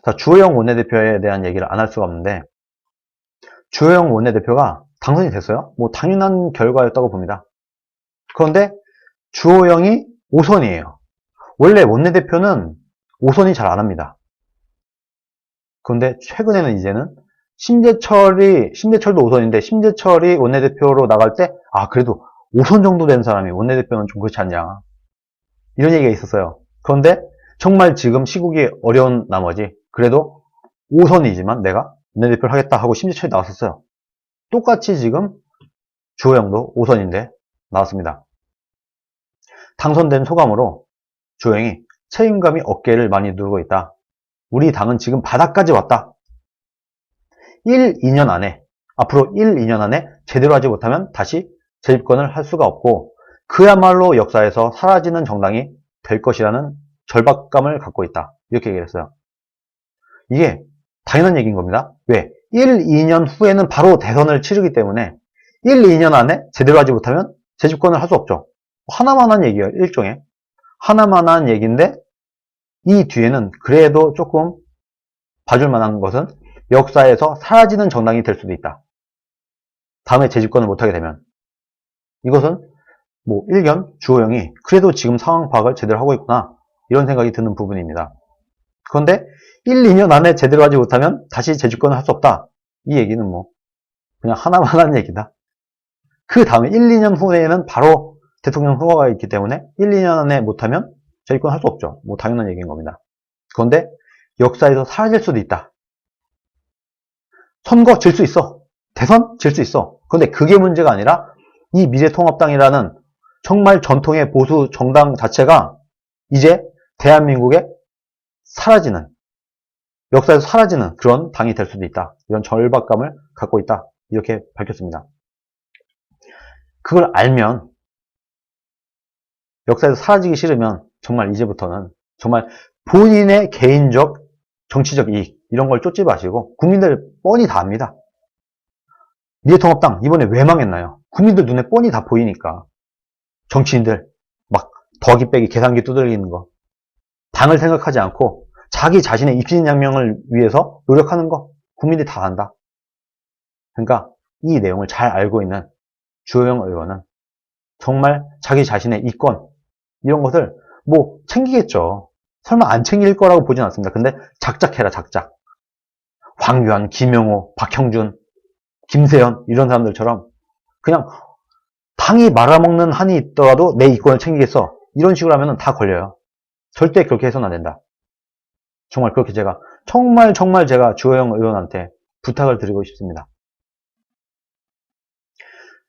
자, 주호영 원내대표에 대한 얘기를 안 할 수가 없는데, 주호영 원내대표가 당선이 됐어요. 뭐 당연한 결과였다고 봅니다. 그런데 주호영이 5선이에요. 원래 원내대표는 5선이 잘 안 합니다. 그런데 최근에는 이제는 심재철도 5선인데, 심재철이 원내대표로 나갈 때, 그래도 5선 정도 된 사람이 원내대표는 좀 그렇지 않냐. 이런 얘기가 있었어요. 그런데 정말 지금 시국이 어려운 나머지, 그래도 5선이지만 내가 원내대표를 하겠다 하고 심재철이 나왔었어요. 똑같이 지금 주호영도 5선인데 나왔습니다. 당선된 소감으로 주호영이 책임감이 어깨를 많이 누르고 있다. 우리 당은 지금 바닥까지 왔다. 2년 안에, 앞으로 2년 안에 제대로 하지 못하면 다시 재집권을 할 수가 없고, 그야말로 역사에서 사라지는 정당이 될 것이라는 절박감을 갖고 있다. 이렇게 얘기를 했어요. 이게 당연한 얘기인 겁니다. 왜? 2년 후에는 바로 대선을 치르기 때문에 2년 안에 제대로 하지 못하면 재집권을 할 수 없죠. 하나만 한 얘기예요. 일종의. 하나만 한 얘기인데, 이 뒤에는 그래도 조금 봐줄 만한 것은 역사에서 사라지는 정당이 될 수도 있다. 다음에 재집권을 못하게 되면. 이것은 뭐 일견 주호영이 그래도 지금 상황 파악을 제대로 하고 있구나, 이런 생각이 드는 부분입니다. 그런데 2년 안에 제대로 하지 못하면 다시 재집권을 할 수 없다. 이 얘기는 뭐 그냥 하나만 한 얘기다. 그 다음에 2년 후에는 바로 대통령 선거가 있기 때문에 2년 안에 못하면 재집권 할 수 없죠. 뭐 당연한 얘기인 겁니다. 그런데 역사에서 사라질 수도 있다. 선거 질 수 있어. 대선 질 수 있어. 그런데 그게 문제가 아니라 이 미래통합당이라는 정말 전통의 보수 정당 자체가 이제 대한민국에 사라지는, 역사에서 사라지는 그런 당이 될 수도 있다. 이런 절박감을 갖고 있다. 이렇게 밝혔습니다. 그걸 알면, 역사에서 사라지기 싫으면 정말 이제부터는 정말 본인의 개인적 정치적 이익 이런 걸 쫓지 마시고, 국민들 뻔히 다 압니다. 미래통합당 이번에 왜 망했나요? 국민들 눈에 뻔히 다 보이니까. 정치인들 막 더하기 빼기 계산기 두들기는 거, 당을 생각하지 않고 자기 자신의 입신양명을 위해서 노력하는 거 국민들이 다 안다. 그러니까 이 내용을 잘 알고 있는 주호영 의원은 정말 자기 자신의 이권 이런 것을 뭐 챙기겠죠. 설마 안 챙길 거라고 보진 않습니다. 근데 작작해라, 작작. 황교안, 김영호, 박형준, 김세현 이런 사람들처럼 그냥 당이 말아먹는 한이 있더라도 내 이권을 챙기겠어, 이런 식으로 하면 다 걸려요. 절대 그렇게 해서는 안 된다. 정말 그렇게 제가 정말 제가 주호영 의원한테 부탁을 드리고 싶습니다.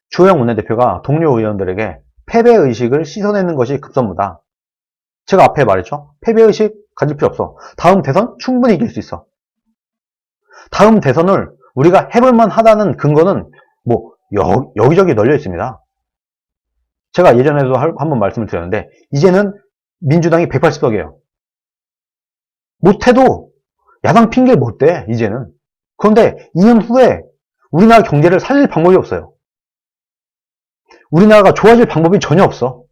주호영 원내대표가 동료 의원들에게 패배의식을 씻어내는 것이 급선무다. 제가 앞에 말했죠. 패배의식 가질 필요 없어. 다음 대선 충분히 이길 수 있어. 다음 대선을 우리가 해볼만 하다는 근거는 뭐 여기저기 널려 있습니다. 제가 예전에도 한번 말씀을 드렸는데, 이제는 민주당이 180석이에요. 못해도 야당 핑계 못 대, 이제는. 그런데 2년 후에 우리나라 경제를 살릴 방법이 없어요. 우리나라가 좋아질 방법이 전혀 없어.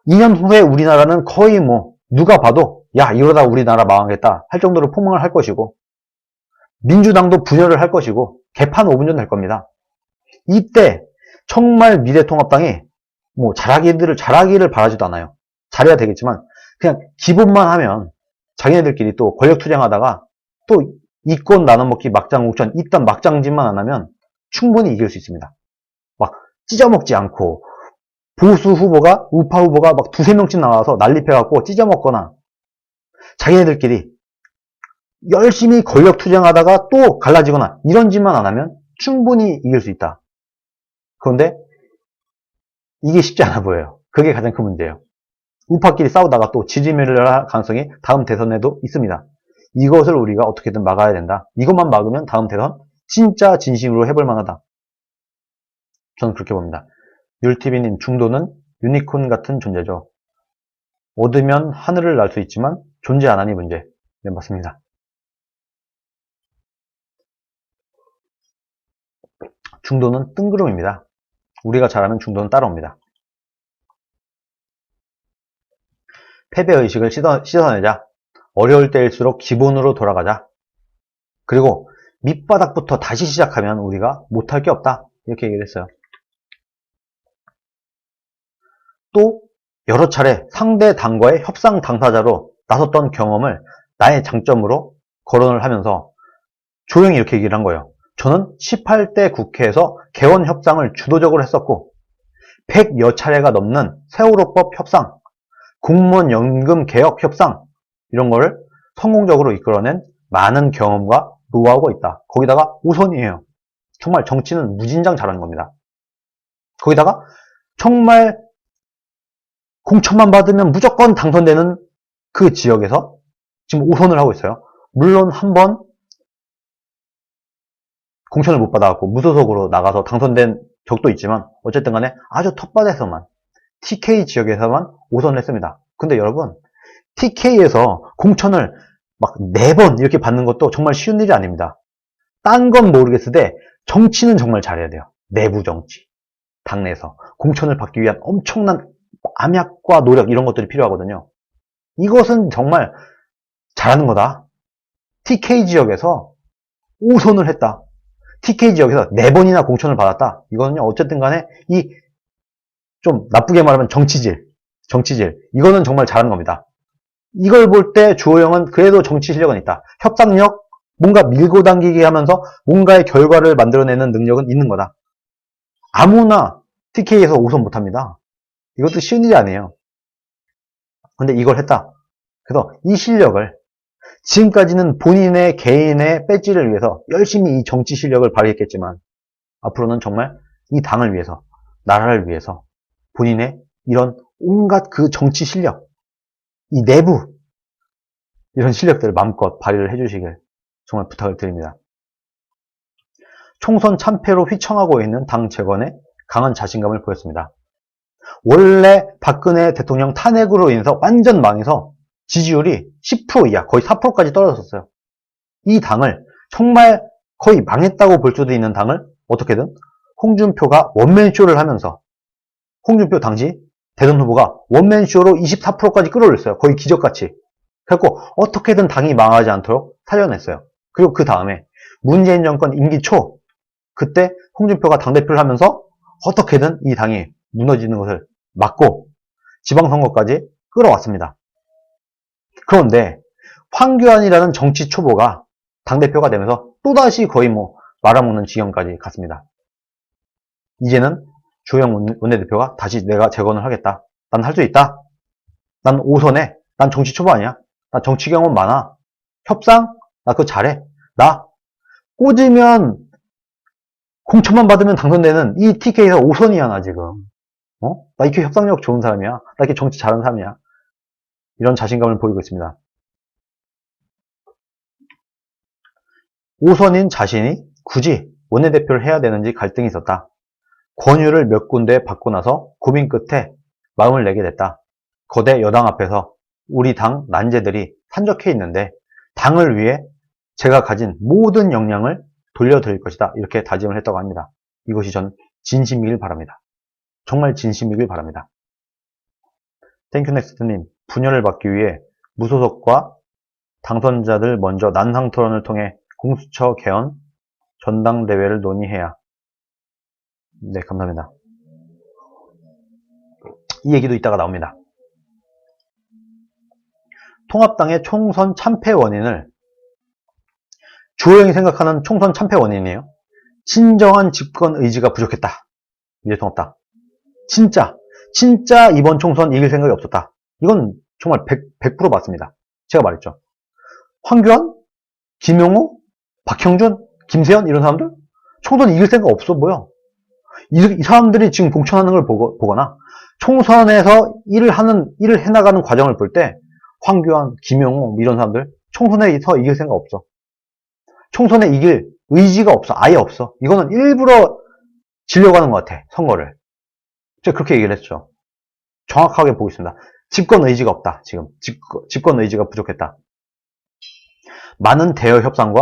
2년 후에 우리나라는 거의 뭐 누가 봐도 야, 이러다 우리나라 망하겠다 할 정도로 폭망을 할 것이고, 민주당도 분열을 할 것이고, 개판 5분전 될 겁니다. 이때 정말 미래통합당이 뭐 잘하기를 바라지도 않아요. 잘해야 되겠지만 그냥 기본만 하면 자기네들끼리 또 권력 투쟁하다가 또 이권 나눠먹기 막장욱전, 이딴 막장짓만 안 하면 충분히 이길 수 있습니다. 막 찢어먹지 않고 보수 후보가, 우파 후보가 막 두세 명씩 나와서 난립해갖고 찢어먹거나, 자기네들끼리 열심히 권력 투쟁하다가 또 갈라지거나 이런 짓만 안 하면 충분히 이길 수 있다. 그런데 이게 쉽지 않아 보여요. 그게 가장 큰 문제예요. 우파끼리 싸우다가 또 지지매를 할 가능성이 다음 대선에도 있습니다. 이것을 우리가 어떻게든 막아야 된다. 이것만 막으면 다음 대선 진짜 진심으로 해볼 만하다. 저는 그렇게 봅니다. 율TV님, 중도는 유니콘 같은 존재죠. 얻으면 하늘을 날 수 있지만 존재 안 하니 문제. 네, 맞습니다. 중도는 뜬구름입니다. 우리가 잘하면 중도는 따라옵니다. 패배의식을 씻어내자. 어려울 때일수록 기본으로 돌아가자. 그리고 밑바닥부터 다시 시작하면 우리가 못할 게 없다. 이렇게 얘기를 했어요. 또 여러 차례 상대 당과의 협상 당사자로 나섰던 경험을 나의 장점으로 거론을 하면서 조용히 이렇게 얘기를 한 거예요. 저는 18대 국회에서 개원 협상을 주도적으로 했었고 100여 차례가 넘는 세월호법 협상, 공무원 연금 개혁 협상 이런 거를 성공적으로 이끌어낸 많은 경험과 노하우가 있다. 거기다가 5선이에요. 정말 정치는 무진장 잘하는 겁니다. 거기다가 정말 공천만 받으면 무조건 당선되는 그 지역에서 지금 5선을 하고 있어요. 물론 한 번 공천을 못 받아갖고 무소속으로 나가서 당선된 적도 있지만 어쨌든 간에 아주 텃밭에서만 TK 지역에서만 5선을 했습니다. 근데 여러분 TK에서 공천을 막 4번 이렇게 받는 것도 정말 쉬운 일이 아닙니다. 딴 건 모르겠으되 정치는 정말 잘해야 돼요. 내부 정치, 당내에서 공천을 받기 위한 엄청난 암약과 노력 이런 것들이 필요하거든요. 이것은 정말 잘하는 거다. TK 지역에서 5선을 했다. TK 지역에서 4번이나 공천을 받았다. 이거는요, 어쨌든 간에 이 좀 나쁘게 말하면 정치질. 이거는 정말 잘하는 겁니다. 이걸 볼 때 주호영은 그래도 정치 실력은 있다. 협상력, 뭔가 밀고 당기게 하면서 뭔가의 결과를 만들어내는 능력은 있는 거다. 아무나 TK에서 5선 못합니다. 이것도 쉬운 일이 아니에요. 근데 이걸 했다. 그래서 이 실력을 지금까지는 본인의 개인의 배지를 위해서 열심히 이 정치 실력을 발휘했겠지만 앞으로는 정말 이 당을 위해서, 나라를 위해서 본인의 이런 온갖 그 정치 실력, 이 내부 이런 실력들을 마음껏 발휘를 해주시길 정말 부탁을 드립니다. 총선 참패로 휘청하고 있는 당 재건에 강한 자신감을 보였습니다. 원래 박근혜 대통령 탄핵으로 인해서 완전 망해서 지지율이 10% 이하, 거의 4%까지 떨어졌어요. 이 당을 정말 거의 망했다고 볼 수도 있는 당을 어떻게든 홍준표가 원맨쇼를 하면서 홍준표 당시 대선 후보가 원맨쇼로 24%까지 끌어올렸어요. 거의 기적같이. 그래서 어떻게든 당이 망하지 않도록 살려냈어요. 그리고 그 다음에 문재인 정권 임기 초 그때 홍준표가 당대표를 하면서 어떻게든 이 당이 무너지는 것을 막고 지방선거까지 끌어왔습니다. 그런데 황교안이라는 정치 초보가 당대표가 되면서 또다시 거의 말아먹는 지경까지 갔습니다. 이제는 주호영 원내대표가 다시 내가 재건을 하겠다. 난 할 수 있다. 난 5선에 난 정치 초보 아니야. 나 정치 경험 많아. 협상? 나 그거 잘해. 나 꽂으면 공천만 받으면 당선되는 이 TK에서 5선이야 나 지금. 나 이렇게 협상력 좋은 사람이야. 나 이렇게 정치 잘하는 사람이야. 이런 자신감을 보이고 있습니다. 5선인 자신이 굳이 원내대표를 해야 되는지 갈등이 있었다. 권유를 몇 군데 받고 나서 고민 끝에 마음을 내게 됐다. 거대 여당 앞에서 우리 당 난제들이 산적해 있는데 당을 위해 제가 가진 모든 역량을 돌려드릴 것이다. 이렇게 다짐을 했다고 합니다. 이것이 전 진심이길 바랍니다. 정말 진심이길 바랍니다. 땡큐넥스트님, 분열을 받기 위해 무소속과 당선자들 먼저 난상 토론을 통해 공수처 개헌 전당대회를 논의해야. 네, 감사합니다. 이 얘기도 이따가 나옵니다. 통합당의 총선 참패 원인을 주호영이 생각하는 총선 참패 원인이에요. 진정한 집권 의지가 부족했다. 미래통합당. 진짜 이번 총선 이길 생각이 없었다. 이건 정말 100% 맞습니다. 제가 말했죠. 황교안, 김용우, 박형준, 김세현 이런 사람들 총선 이길 생각 없어 보여. 이 사람들이 지금 공천하는 걸 보거나 총선에서 일을 해나가는 과정을 볼 때 황교안, 김용우 이런 사람들 총선에서 이길 생각 없어. 총선에 이길 의지가 없어. 아예 없어. 이거는 일부러 지려고 하는 것 같아. 선거를. 제가 그렇게 얘기를 했죠. 정확하게 보고 있습니다. 집권 의지가 없다. 지금 집권 의지가 부족했다. 많은 대여 협상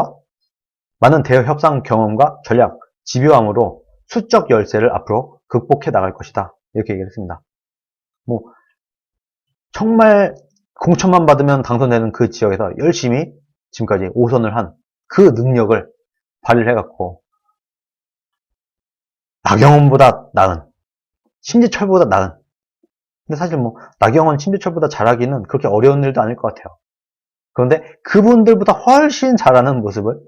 경험과 전략, 집요함으로 수적 열세를 앞으로 극복해 나갈 것이다. 이렇게 얘기를 했습니다. 정말 공천만 받으면 당선되는 그 지역에서 열심히 지금까지 5선을 한 그 능력을 발휘를 해갖고 나경원보다 나은, 신재철보다 나은. 근데 사실 뭐 나경원, 신재철보다 잘하기는 그렇게 어려운 일도 아닐 것 같아요. 그런데 그분들보다 훨씬 잘하는 모습을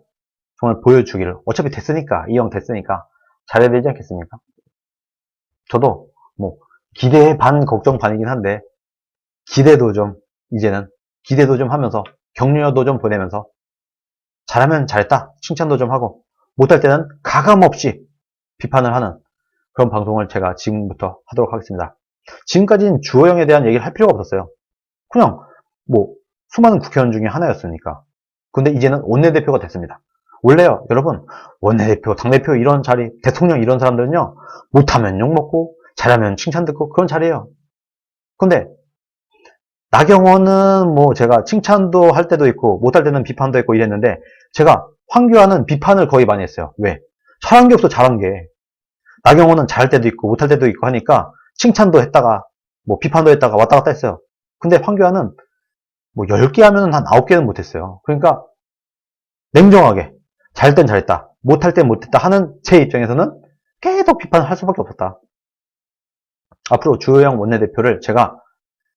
정말 보여주기를, 어차피 됐으니까, 이왕 됐으니까 잘해야 되지 않겠습니까? 저도 뭐 기대 반 걱정 반이긴 한데, 기대도 좀 이제는 기대도 좀 하면서 격려도 좀 보내면서 잘하면 잘했다 칭찬도 좀 하고, 못할 때는 가감없이 비판을 하는 그런 방송을 제가 지금부터 하도록 하겠습니다. 지금까지는 주호영에 대한 얘기를 할 필요가 없었어요. 그냥 뭐 수많은 국회의원 중에 하나였으니까. 근데 이제는 원내대표가 됐습니다. 원래요, 여러분, 원내대표, 당대표 이런 자리, 대통령 이런 사람들은요, 못하면 욕먹고 잘하면 칭찬 듣고 그런 자리예요. 근데 나경원은 뭐 제가 칭찬도 할 때도 있고 못할 때는 비판도 했고 이랬는데, 제가 황교안은 비판을 거의 많이 했어요. 왜? 잘한 게 없어. 잘한 게. 나경원은 잘할 때도 있고 못할 때도 있고 하니까 칭찬도 했다가 뭐 비판도 했다가 왔다 갔다 했어요. 근데 황교안은 뭐 10개 하면 한 9개는 못했어요. 그러니까 냉정하게 잘할 땐 잘했다, 못할 땐 못했다 하는 제 입장에서는 계속 비판을 할 수밖에 없었다. 앞으로 주호영 원내대표를 제가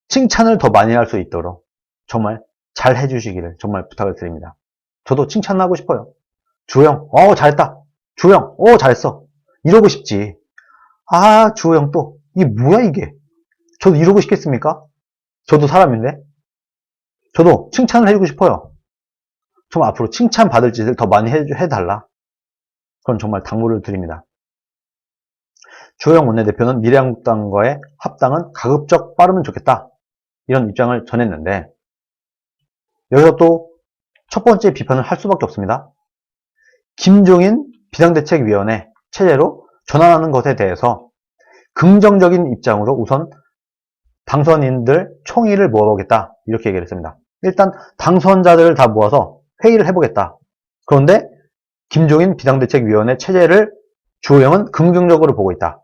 칭찬을 더 많이 할 수 있도록 정말 잘 해주시기를 정말 부탁을 드립니다. 저도 칭찬하고 싶어요. 주호영, 잘했다. 주호영, 잘했어. 이러고 싶지. 아, 주호영 또, 이게 뭐야 이게. 저도 이러고 싶겠습니까? 저도 사람인데. 저도 칭찬을 해주고 싶어요. 정말 앞으로 칭찬받을 짓을 더 많이 해달라. 그건 정말 당부를 드립니다. 주호영 원내대표는 미래한국당과의 합당은 가급적 빠르면 좋겠다, 이런 입장을 전했는데, 여기서 또 첫 번째 비판을 할 수밖에 없습니다. 김종인 비상대책위원회 체제로 전환하는 것에 대해서 긍정적인 입장으로 우선 당선인들 총의를 모아보겠다, 이렇게 얘기를 했습니다. 일단 당선자들을 다 모아서 회의를 해보겠다. 그런데 김종인 비상대책위원회 체제를 주호영은 긍정적으로 보고 있다.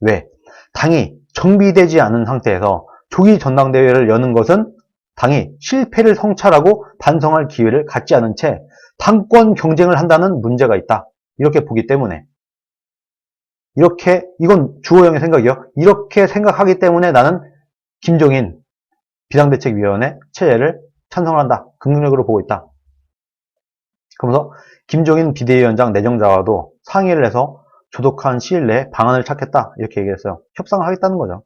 왜? 당이 정비되지 않은 상태에서 조기 전당대회를 여는 것은 당이 실패를 성찰하고 반성할 기회를 갖지 않은 채 당권 경쟁을 한다는 문제가 있다, 이렇게 보기 때문에, 이건 주호영의 생각이요. 이렇게 생각하기 때문에 나는 김종인 비상대책위원회 체제를 찬성을 한다, 긍정적으로 보고 있다. 그러면서 김종인 비대위원장 내정자와도 상의를 해서 조속한 시일 내에 방안을 찾겠다, 이렇게 얘기했어요. 협상을 하겠다는 거죠.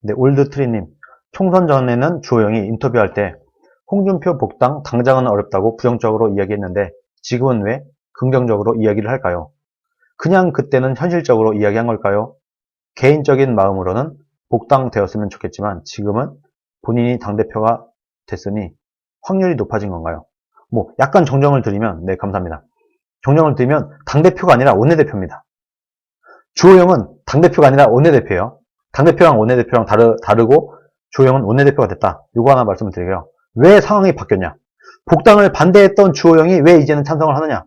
근데 올드트리님, 총선 전에는 주호영이 인터뷰할 때 홍준표 복당 당장은 어렵다고 부정적으로 이야기했는데 지금은 왜 긍정적으로 이야기를 할까요? 그냥 그때는 현실적으로 이야기한 걸까요? 개인적인 마음으로는 복당되었으면 좋겠지만 지금은 본인이 당대표가 됐으니 확률이 높아진 건가요? 뭐 약간 정정을 드리면, 네, 감사합니다. 정정을 드리면 당대표가 아니라 원내대표입니다. 주호영은 당대표가 아니라 원내대표예요. 당대표랑 원내대표랑 다르고 주호영은 원내대표가 됐다. 이거 하나 말씀을 드릴게요. 왜 상황이 바뀌었냐? 복당을 반대했던 주호영이 왜 이제는 찬성을 하느냐?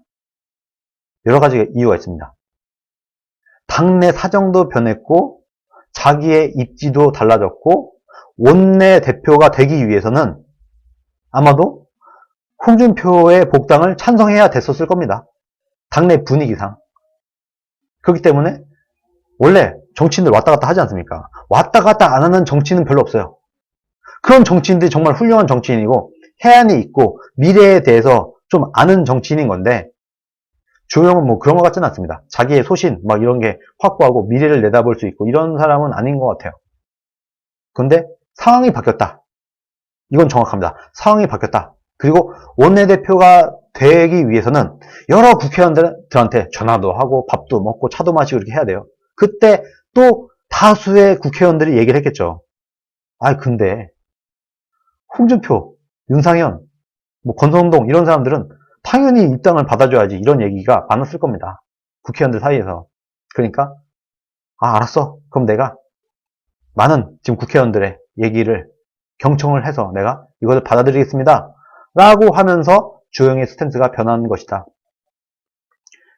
여러 가지 이유가 있습니다. 당내 사정도 변했고 자기의 입지도 달라졌고 원내대표가 되기 위해서는 아마도 홍준표의 복당을 찬성해야 됐었을 겁니다. 당내 분위기상. 그렇기 때문에 원래 정치인들 왔다 갔다 하지 않습니까? 왔다 갔다 안 하는 정치인은 별로 없어요. 그런 정치인들이 정말 훌륭한 정치인이고 해안이 있고 미래에 대해서 좀 아는 정치인인 건데, 주호영은 뭐 그런 것 같지는 않습니다. 자기의 소신 막 이런 게 확고하고 미래를 내다볼 수 있고 이런 사람은 아닌 것 같아요. 근데 상황이 바뀌었다. 이건 정확합니다. 상황이 바뀌었다. 그리고 원내대표가 되기 위해서는 여러 국회의원들한테 전화도 하고 밥도 먹고 차도 마시고 이렇게 해야 돼요. 그때 또 다수의 국회의원들이 얘기를 했겠죠. 근데 홍준표, 윤상현, 뭐 권성동 이런 사람들은 당연히 입당을 받아줘야지, 이런 얘기가 많았을 겁니다. 국회의원들 사이에서. 그러니까 알았어. 그럼 내가 많은 지금 국회의원들의 얘기를 경청을 해서 내가 이것을 받아들이겠습니다, 라고 하면서 주호영의 스탠스가 변한 것이다.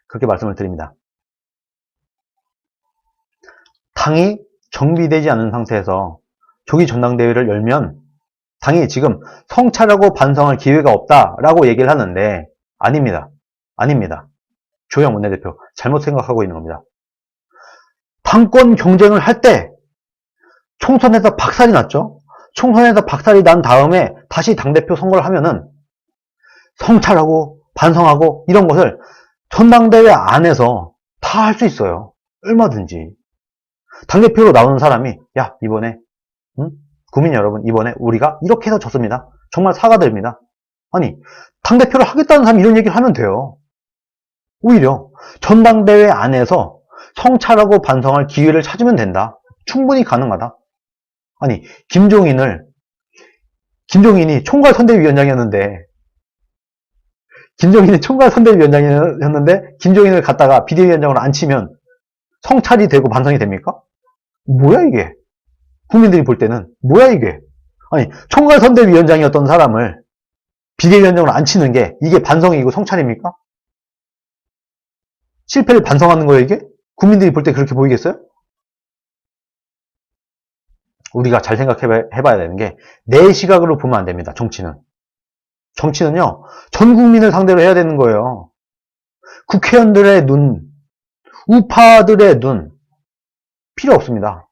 그렇게 말씀을 드립니다. 당이 정비되지 않은 상태에서 조기 전당대회를 열면 당이 지금 성찰하고 반성할 기회가 없다라고 얘기를 하는데 아닙니다. 아닙니다. 주호영 원내대표 잘못 생각하고 있는 겁니다. 당권 경쟁을 할 때 총선에서 박살이 났죠. 총선에서 박살이 난 다음에 다시 당대표 선거를 하면은 성찰하고 반성하고 이런 것을 전당대회 안에서 다 할 수 있어요. 얼마든지. 당대표로 나오는 사람이 야 이번에 국민 여러분 이번에 우리가 이렇게 해서 졌습니다. 정말 사과드립니다. 아니 당대표를 하겠다는 사람이 이런 얘기를 하면 돼요. 오히려 전당대회 안에서 성찰하고 반성할 기회를 찾으면 된다. 충분히 가능하다. 아니 김종인이 총괄선대위원장이었는데 김종인을 갖다가 비대위원장으로 앉히면 성찰이 되고 반성이 됩니까? 뭐야 이게? 국민들이 볼 때는 뭐야 이게? 아니 총괄선대위원장이었던 사람을 비대위원장으로 앉히는 게 이게 반성이고 성찰입니까? 실패를 반성하는 거예요 이게? 국민들이 볼 때 그렇게 보이겠어요? 우리가 잘 생각해봐야 되는 게 내 시각으로 보면 안 됩니다. 정치는요 전 국민을 상대로 해야 되는 거예요. 국회의원들의 눈, 우파들의 눈 필요 없습니다.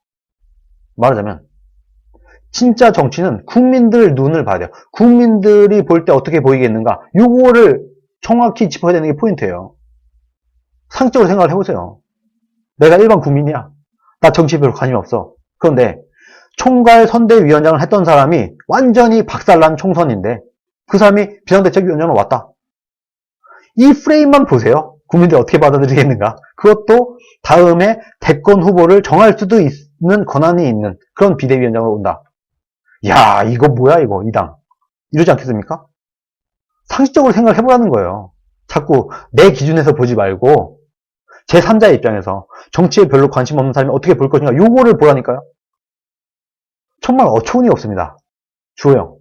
말하자면 진짜 정치는 국민들 눈을 봐야 돼요. 국민들이 볼 때 어떻게 보이겠는가 요거를 정확히 짚어야 되는 게 포인트예요. 상식적으로 생각을 해보세요. 내가 일반 국민이야. 나 정치에 별로 관심 없어. 그런데 총괄선대위원장을 했던 사람이 완전히 박살난 총선인데 그 사람이 비상대책위원장으로 왔다. 이 프레임만 보세요. 국민들이 어떻게 받아들이겠는가. 그것도 다음에 대권 후보를 정할 수도 있는 권한이 있는 그런 비대위원장으로 온다. 야 이거 뭐야 이거 이 당. 이러지 않겠습니까? 상식적으로 생각을 해보라는 거예요. 자꾸 내 기준에서 보지 말고 제3자의 입장에서 정치에 별로 관심 없는 사람이 어떻게 볼 것인가 요거를 보라니까요. 정말 어처구니 없습니다. 주호영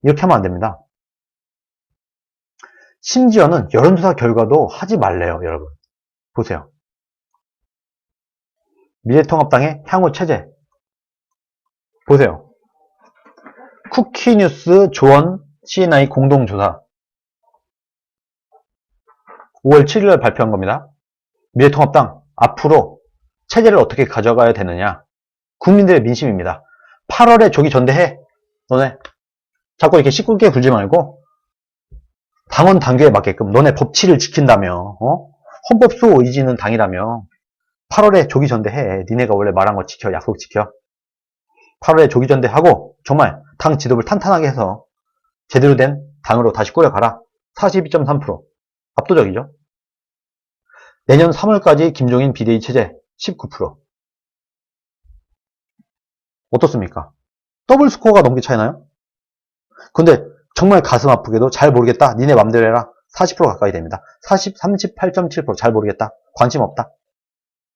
이렇게 하면 안 됩니다. 심지어는 여론조사 결과도 하지 말래요. 여러분 보세요. 미래통합당의 향후 체제 보세요. 쿠키뉴스 조원 CNI 공동조사 5월 7일 발표한 겁니다. 미래통합당 앞으로 체제를 어떻게 가져가야 되느냐 국민들의 민심입니다. 8월에 조기 전대해. 너네 자꾸 이렇게 시끄럽게 굴지 말고 당원 당규에 맞게끔 너네 법치를 지킨다며 헌법소 의지는 당이라며 8월에 조기 전대해. 니네가 원래 말한 거 지켜. 약속 지켜. 8월에 조기 전대하고 정말 당 지도부를 탄탄하게 해서 제대로 된 당으로 다시 꾸려가라. 42.3% 압도적이죠. 내년 3월까지 김종인 비대위 체제 19%. 어떻습니까? 더블 스코어가 넘게 차이나요? 근데 정말 가슴 아프게도 잘 모르겠다. 니네 맘대로 해라. 40% 가까이 됩니다. 38.7% 잘 모르겠다. 관심 없다.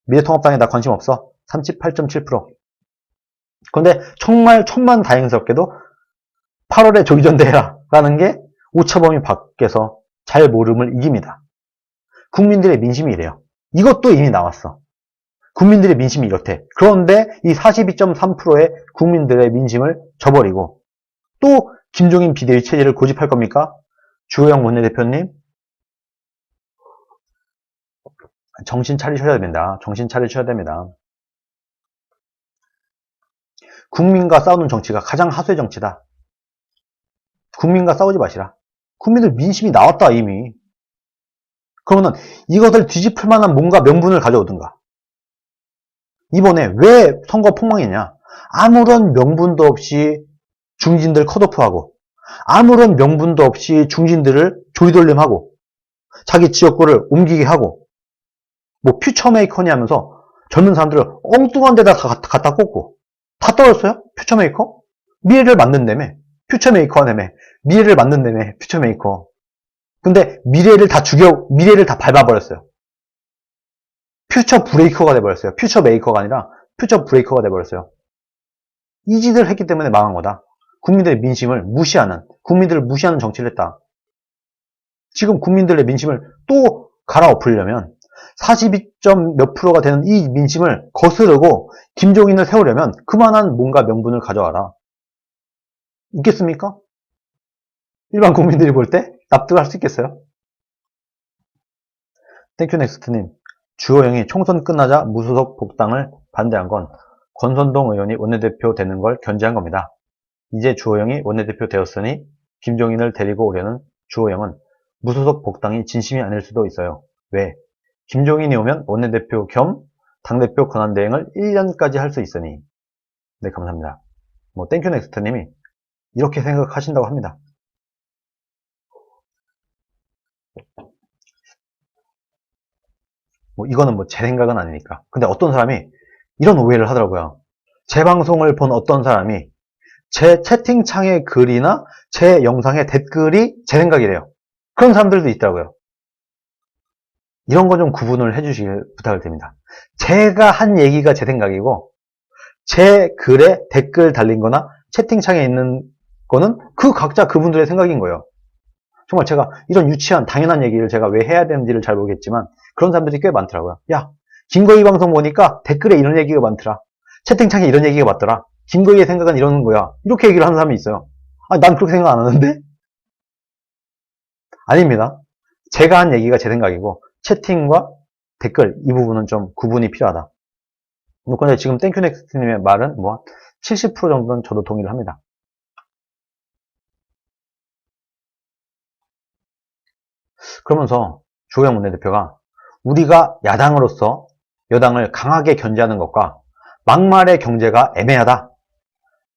미래통합당에 나 관심 없어. 38.7%. 그런데 정말 천만다행스럽게도 8월에 조기전대해라 라는 게 오차범위 밖에서 잘 모름을 이깁니다. 국민들의 민심이 이래요. 이것도 이미 나왔어. 국민들의 민심이 이렇대. 그런데 이 42.3%의 국민들의 민심을 저버리고 또 김종인 비대위 체제를 고집할 겁니까? 주호영 원내대표님 정신 차리셔야 됩니다. 정신 차리셔야 됩니다. 국민과 싸우는 정치가 가장 하수의 정치다. 국민과 싸우지 마시라. 국민들 민심이 나왔다 이미. 그러면은 이것을 뒤집을 만한 뭔가 명분을 가져오든가. 이번에 왜 선거 폭망이냐? 아무런 명분도 없이 중진들 컷오프하고 아무런 명분도 없이 중진들을 조리돌림하고 자기 지역구를 옮기게 하고 뭐 퓨처메이커니 하면서 젊은 사람들을 엉뚱한 데다 갖다 꽂고 다 떨었어요? 퓨처메이커? 미래를 만든다며. 퓨처메이커 하다며. 미래를 만든다며. 퓨처메이커. 근데 미래를 다 밟아버렸어요. 퓨처 브레이커가 돼버렸어요. 퓨처 메이커가 아니라 퓨처 브레이커가 돼버렸어요. 이 짓을 했기 때문에 망한 거다. 국민들의 민심을 무시하는, 국민들을 무시하는 정치를 했다. 지금 국민들의 민심을 또 갈아엎으려면 42점 몇 프로가 되는 이 민심을 거스르고 김종인을 세우려면 그만한 뭔가 명분을 가져와라. 있겠습니까? 일반 국민들이 볼 때 납득할 수 있겠어요? 땡큐넥스트님, 주호영이 총선 끝나자 무소속 복당을 반대한 건 권선동 의원이 원내대표 되는 걸 견제한 겁니다. 이제 주호영이 원내대표 되었으니 김종인을 데리고 오려는 주호영은 무소속 복당이 진심이 아닐 수도 있어요. 왜? 김종인이 오면 원내대표 겸 당대표 권한대행을 1년까지 할 수 있으니. 네, 감사합니다. 땡큐넥스트님이 이렇게 생각하신다고 합니다. 이거는 제 생각은 아니니까. 근데 어떤 사람이 이런 오해를 하더라고요. 제 방송을 본 어떤 사람이 제 채팅창의 글이나 제 영상의 댓글이 제 생각이래요. 그런 사람들도 있더라고요. 이런 거 좀 구분을 해주시길 부탁을 드립니다. 제가 한 얘기가 제 생각이고 제 글에 댓글 달린 거나 채팅창에 있는 거는 그 각자 그분들의 생각인 거예요. 정말 제가 이런 유치한 당연한 얘기를 제가 왜 해야 되는지를 잘 모르겠지만 그런 사람들이 꽤 많더라고요. 야, 김거희 방송 보니까 댓글에 이런 얘기가 많더라. 채팅창에 이런 얘기가 많더라. 김거희의 생각은 이러는 거야. 이렇게 얘기를 하는 사람이 있어요. 난 그렇게 생각 안 하는데? 아닙니다. 제가 한 얘기가 제 생각이고 채팅과 댓글 이 부분은 좀 구분이 필요하다. 근데 지금 땡큐넥스트님의 말은 70% 정도는 저도 동의를 합니다. 그러면서 주호영 원내대표가 우리가 야당으로서 여당을 강하게 견제하는 것과 막말의 경제가 애매하다.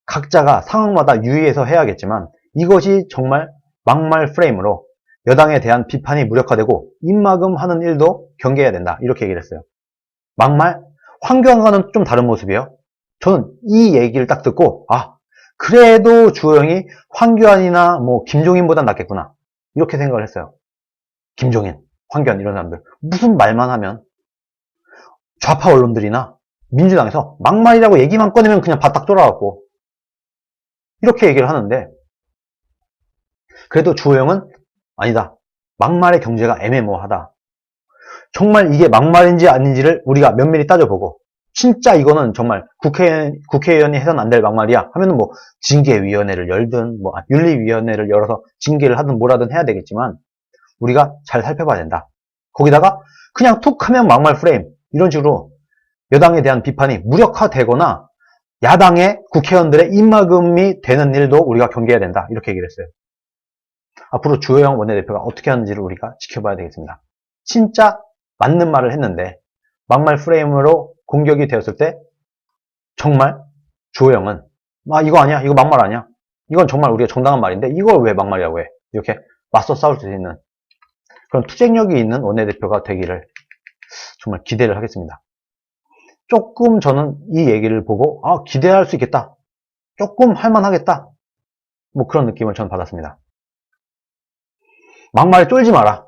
각자가 상황마다 유의해서 해야겠지만 이것이 정말 막말 프레임으로 여당에 대한 비판이 무력화되고 입막음하는 일도 경계해야 된다. 이렇게 얘기를 했어요. 막말? 황교안과는 좀 다른 모습이에요. 저는 이 얘기를 딱 듣고 그래도 주호영이 황교안이나 김종인보단 낫겠구나. 이렇게 생각을 했어요. 김종인, 황교안 이런 사람들 무슨 말만 하면 좌파 언론들이나 민주당에서 막말이라고 얘기만 꺼내면 그냥 바닥 돌아가고 이렇게 얘기를 하는데 그래도 주호영은 아니다. 막말의 경제가 애매모호하다. 정말 이게 막말인지 아닌지를 우리가 면밀히 따져보고 진짜 이거는 정말 국회의원이 해서는 안 될 막말이야 하면은 징계위원회를 열든 윤리위원회를 열어서 징계를 하든 뭐라든 해야 되겠지만 우리가 잘 살펴봐야 된다. 거기다가 그냥 툭 하면 막말 프레임 이런 식으로 여당에 대한 비판이 무력화되거나 야당의 국회의원들의 입막음이 되는 일도 우리가 경계해야 된다. 이렇게 얘기를 했어요. 앞으로 주호영 원내대표가 어떻게 하는지를 우리가 지켜봐야 되겠습니다. 진짜 맞는 말을 했는데 막말 프레임으로 공격이 되었을 때 정말 주호영은 이거 아니야. 이거 막말 아니야. 이건 정말 우리가 정당한 말인데 이걸 왜 막말이라고 해. 이렇게 맞서 싸울 수 있는 그런 투쟁력이 있는 원내대표가 되기를 정말 기대를 하겠습니다. 조금 저는 이 얘기를 보고 기대할 수 있겠다. 조금 할만하겠다. 그런 느낌을 저는 받았습니다. 막말에 쫄지 마라.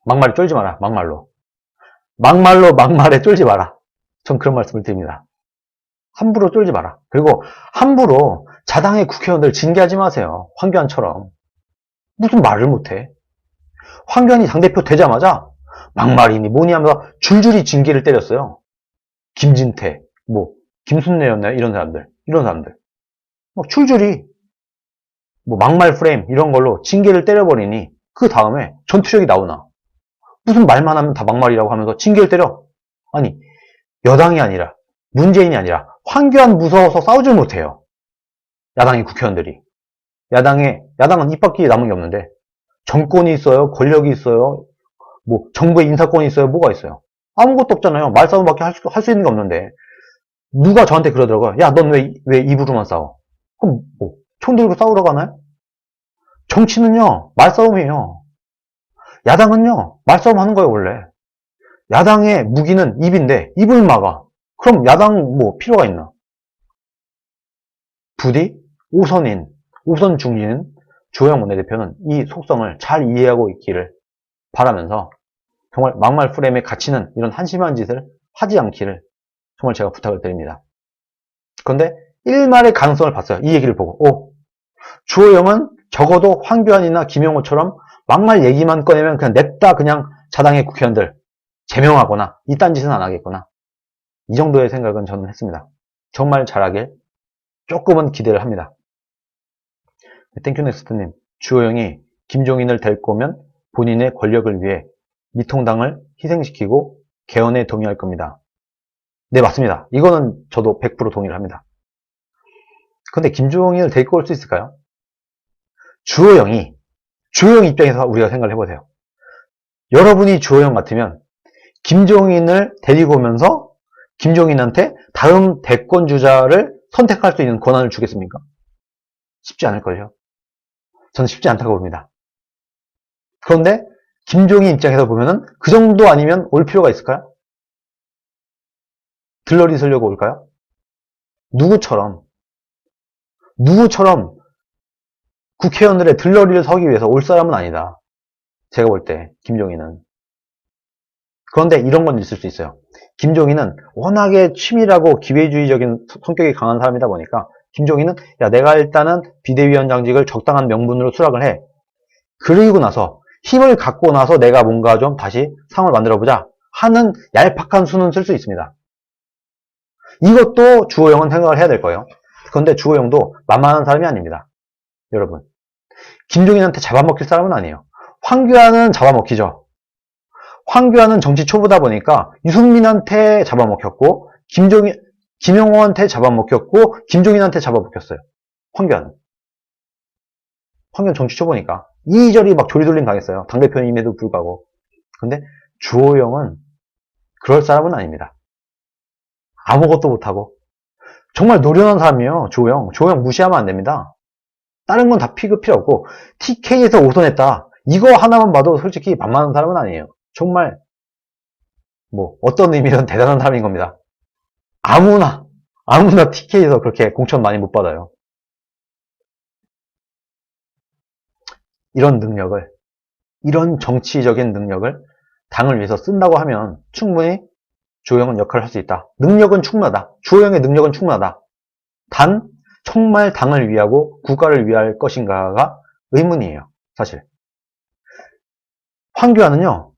막말에 쫄지 마라. 막말로 막말에 쫄지 마라. 전 그런 말씀을 드립니다. 함부로 쫄지 마라. 그리고 함부로 자당의 국회의원들 징계하지 마세요. 황교안처럼. 무슨 말을 못해. 황교안이 당대표 되자마자 막말이니 뭐니 하면서 줄줄이 징계를 때렸어요. 김진태, 김순례였나요? 이런 사람들. 줄줄이 막말 프레임 이런 걸로 징계를 때려버리니 그 다음에 전투력이 나오나. 무슨 말만 하면 다 막말이라고 하면서 징계를 때려. 아니 여당이 아니라 문재인이 아니라 황교안 무서워서 싸우질 못해요. 야당의 국회의원들이. 야당은 입 밖에 남은 게 없는데 정권이 있어요. 권력이 있어요. 정부의 인사권이 있어요. 뭐가 있어요. 아무것도 없잖아요. 말싸움밖에 할 수 있는 게 없는데 누가 저한테 그러더라고요. 야, 넌 왜 입으로만 싸워? 그럼 총 들고 싸우러 가나요? 정치는요, 말싸움이에요. 야당은요, 말싸움 하는 거예요, 원래. 야당의 무기는 입인데 입을 막아. 그럼 야당 필요가 있나? 부디 우선 중진 주호영 원내대표는 이 속성을 잘 이해하고 있기를 바라면서 정말 막말 프레임에 갇히는 이런 한심한 짓을 하지 않기를 정말 제가 부탁을 드립니다. 그런데 일말의 가능성을 봤어요. 이 얘기를 보고 주호영은 적어도 황교안이나 김용호처럼 막말 얘기만 꺼내면 그냥 냅다 그냥 자당의 국회의원들 제명하거나 이딴 짓은 안 하겠구나. 이 정도의 생각은 저는 했습니다. 정말 잘하길 조금은 기대를 합니다. 땡큐넥스트님, 주호영이 김종인을 데리고 오면 본인의 권력을 위해 미통당을 희생시키고 개헌에 동의할 겁니다. 네, 맞습니다. 이거는 저도 100% 동의를 합니다. 근데 김종인을 데리고 올 수 있을까요? 주호영 입장에서 우리가 생각을 해보세요. 여러분이 주호영 같으면 김종인을 데리고 오면서 김종인한테 다음 대권 주자를 선택할 수 있는 권한을 주겠습니까? 쉽지 않을걸요. 저는 쉽지 않다고 봅니다. 그런데 김종인 입장에서 보면은 그 정도 아니면 올 필요가 있을까요? 들러리 서려고 올까요? 누구처럼 국회의원들의 들러리를 서기 위해서 올 사람은 아니다. 제가 볼 때 김종인은. 그런데 이런 건 있을 수 있어요. 김종인은 워낙에 치밀하고 기회주의적인 성격이 강한 사람이다 보니까 김종인은 야, 내가 일단은 비대위원장직을 적당한 명분으로 수락을 해. 그리고 나서 힘을 갖고 나서 내가 뭔가 좀 다시 상을 만들어보자 하는 얄팍한 수는 쓸 수 있습니다. 이것도 주호영은 생각을 해야 될 거예요. 그런데 주호영도 만만한 사람이 아닙니다. 여러분, 김종인한테 잡아먹힐 사람은 아니에요. 황교안은 잡아먹히죠. 황교안은 정치 초보다 보니까 유승민한테 잡아먹혔고 김용호한테 잡아먹혔고 김종인한테 잡아먹혔어요. 황교안 정치 초보니까 이리저리 막 조리돌림 당했어요. 당대표임에도 불구하고. 근데 주호영은 그럴 사람은 아닙니다. 아무것도 못하고 정말 노련한 사람이에요. 주호영 무시하면 안 됩니다. 다른 건 다 필요 없고 TK에서 5선했다. 이거 하나만 봐도 솔직히 만만한 사람은 아니에요. 정말 뭐 어떤 의미든 대단한 사람인 겁니다. 아무나 TK에서 그렇게 공천 많이 못 받아요. 이런 정치적인 능력을 당을 위해서 쓴다고 하면 충분히 주호영은 역할을 할 수 있다. 능력은 충분하다. 주호영의 능력은 충분하다. 단 정말 당을 위하고 국가를 위할 것인가가 의문이에요. 사실. 황교안은요.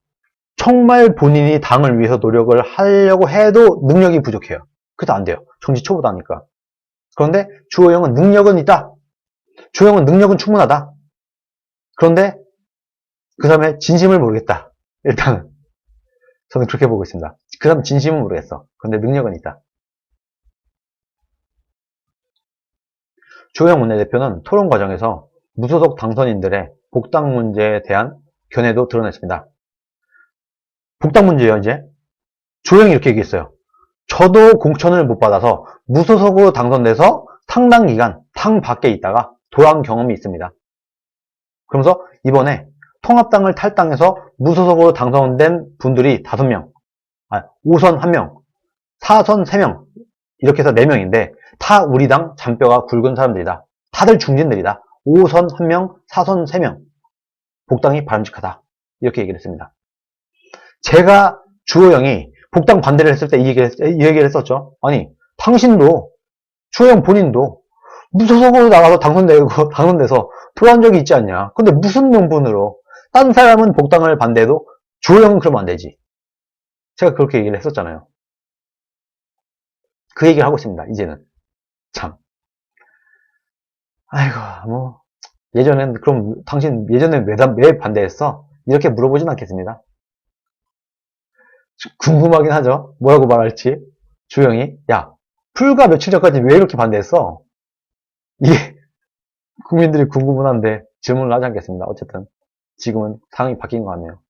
정말 본인이 당을 위해서 노력을 하려고 해도 능력이 부족해요. 그래서 안 돼요. 정치 초보다니까. 그런데 주호영은 능력은 있다. 주호영은 능력은 충분하다. 그런데 그 사람의 진심을 모르겠다. 일단은 저는 그렇게 보고 있습니다. 그 사람 진심은 모르겠어. 그런데 능력은 있다. 주호영 원내대표는 토론 과정에서 무소속 당선인들의 복당 문제에 대한 견해도 드러냈습니다. 복당 문제예요, 이제. 주호영이 이렇게 얘기했어요. 저도 공천을 못 받아서 무소속으로 당선돼서 상당 기간 당 밖에 있다가 돌아온 경험이 있습니다. 그러면서 이번에 통합당을 탈당해서 무소속으로 당선된 분들이 5명, 5선 1명, 4선 3명, 이렇게 해서 4명인데 다 우리 당 잔뼈가 굵은 사람들이다. 다들 중진들이다. 5선 1명, 4선 3명. 복당이 바람직하다. 이렇게 얘기를 했습니다. 제가 주호영이 복당 반대를 했을 때 이 얘기를 했었죠. 아니, 당신도, 주호영 본인도 무소속으로 나가서 당선돼서 돌아온 적이 있지 않냐. 근데 무슨 명분으로? 딴 사람은 복당을 반대해도 주호영은 그러면 안 되지. 제가 그렇게 얘기를 했었잖아요. 그 얘기를 하고 있습니다. 이제는. 참. 아이고, 뭐. 예전엔, 그럼 당신 예전엔 왜 반대했어? 이렇게 물어보진 않겠습니다. 궁금하긴 하죠. 뭐라고 말할지. 주영이, 야, 불과 며칠 전까지 왜 이렇게 반대했어? 이게 국민들이 궁금은 한데 질문을 하지 않겠습니다. 어쨌든 지금은 상황이 바뀐 것 같네요.